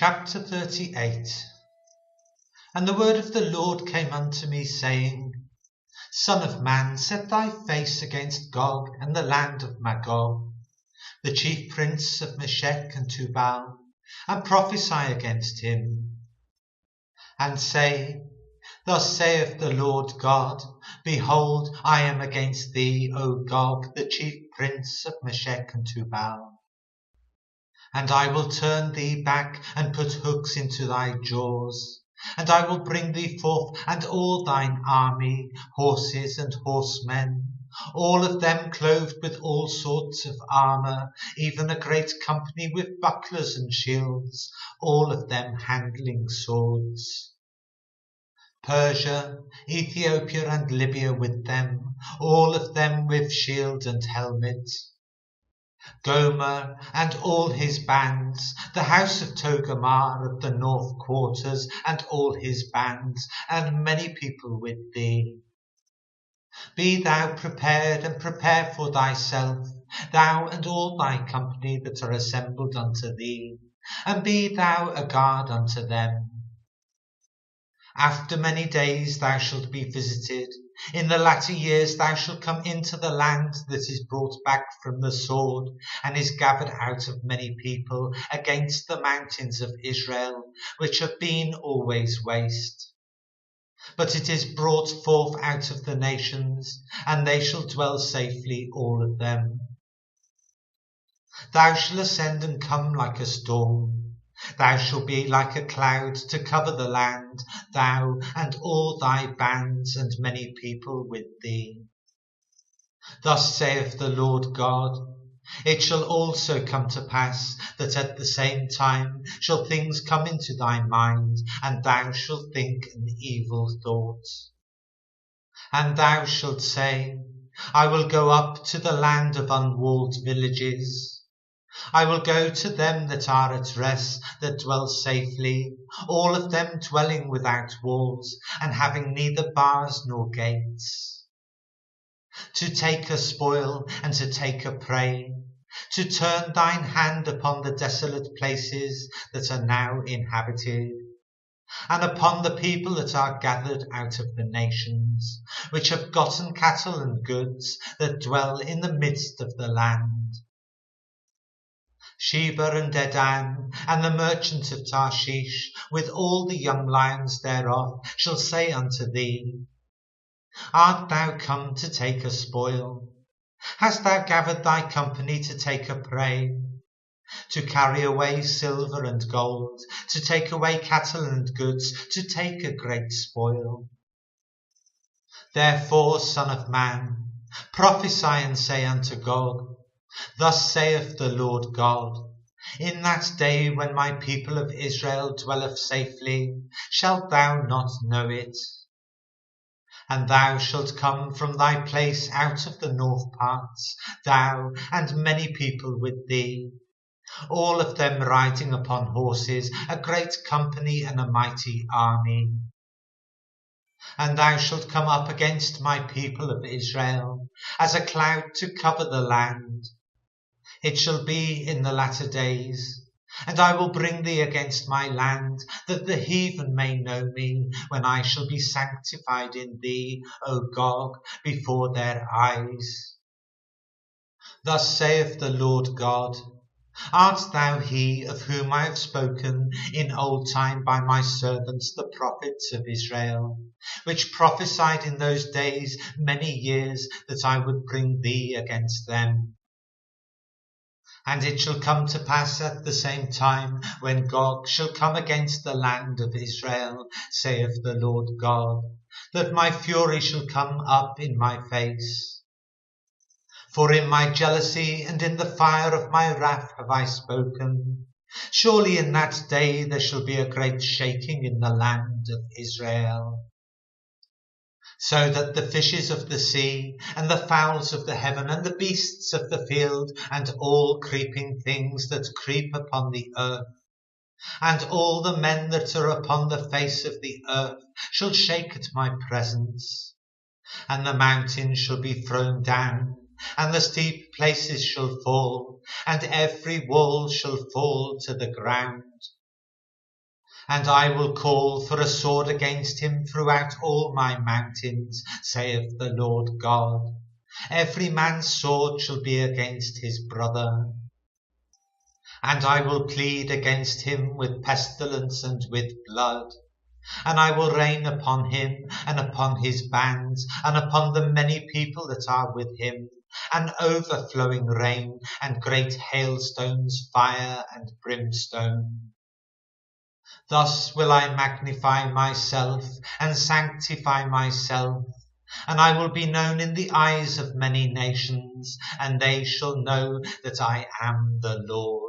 Chapter 38. And the word of the Lord came unto me, saying, Son of man, set thy face against Gog and the land of Magog, the chief prince of Meshech and Tubal, and prophesy against him, and say, Thus saith the Lord God, Behold, I am against thee, O Gog, the chief prince of Meshech and Tubal. And I will turn thee back, and put hooks into thy jaws. And I will bring thee forth, and all thine army, horses and horsemen, all of them clothed with all sorts of armour, even a great company with bucklers and shields, all of them handling swords. Persia, Ethiopia, and Libya with them, all of them with shield and helmet. Gomer and all his bands, the house of Togarmah of the north quarters and all his bands, and many people with thee. Be thou prepared, and prepare for thyself, thou and all thy company that are assembled unto thee, and be thou a guard unto them. After many days thou shalt be visited. In the latter years thou shalt come into the land that is brought back from the sword, and is gathered out of many people, against the mountains of Israel, which have been always waste. But it is brought forth out of the nations, and they shall dwell safely, all of them. Thou shalt ascend and come like a storm. Thou shalt be like a cloud to cover the land, thou and all thy bands, and many people with thee. Thus saith the Lord God, It shall also come to pass that at the same time shall things come into thy mind, and thou shalt think an evil thought. And thou shalt say, I will go up to the land of unwalled villages. I will go to them that are at rest, that dwell safely, all of them dwelling without walls, and having neither bars nor gates. To take a spoil, and to take a prey, to turn thine hand upon the desolate places that are now inhabited, and upon the people that are gathered out of the nations, which have gotten cattle and goods, that dwell in the midst of the land. Sheba and Dedan, and the merchants of Tarshish, with all the young lions thereof, shall say unto thee, Art thou come to take a spoil? Hast thou gathered thy company to take a prey? To carry away silver and gold, to take away cattle and goods, to take a great spoil? Therefore, Son of man, prophesy and say unto Gog, Thus saith the Lord God, In that day when my people of Israel dwelleth safely, shalt thou not know it? And thou shalt come from thy place out of the north parts, thou and many people with thee, all of them riding upon horses, a great company and a mighty army. And thou shalt come up against my people of Israel, as a cloud to cover the land. It shall be in the latter days, and I will bring thee against my land, that the heathen may know me, when I shall be sanctified in thee, O Gog, before their eyes. Thus saith the Lord God, Art thou he of whom I have spoken in old time by my servants the prophets of Israel, which prophesied in those days many years that I would bring thee against them? And it shall come to pass at the same time, when Gog shall come against the land of Israel, saith the Lord God, that my fury shall come up in my face. For in my jealousy and in the fire of my wrath have I spoken. Surely in that day there shall be a great shaking in the land of Israel, so that the fishes of the sea, and the fowls of the heaven, and the beasts of the field, and all creeping things that creep upon the earth, and all the men that are upon the face of the earth, shall shake at my presence. And the mountains shall be thrown down, and the steep places shall fall, and every wall shall fall to the ground. And I will call for a sword against him throughout all my mountains, saith the Lord God. Every man's sword shall be against his brother. And I will plead against him with pestilence and with blood. And I will rain upon him, and upon his bands, and upon the many people that are with him, an overflowing rain, and great hailstones, fire and brimstone. Thus will I magnify myself, and sanctify myself, and I will be known in the eyes of many nations, and they shall know that I am the Lord.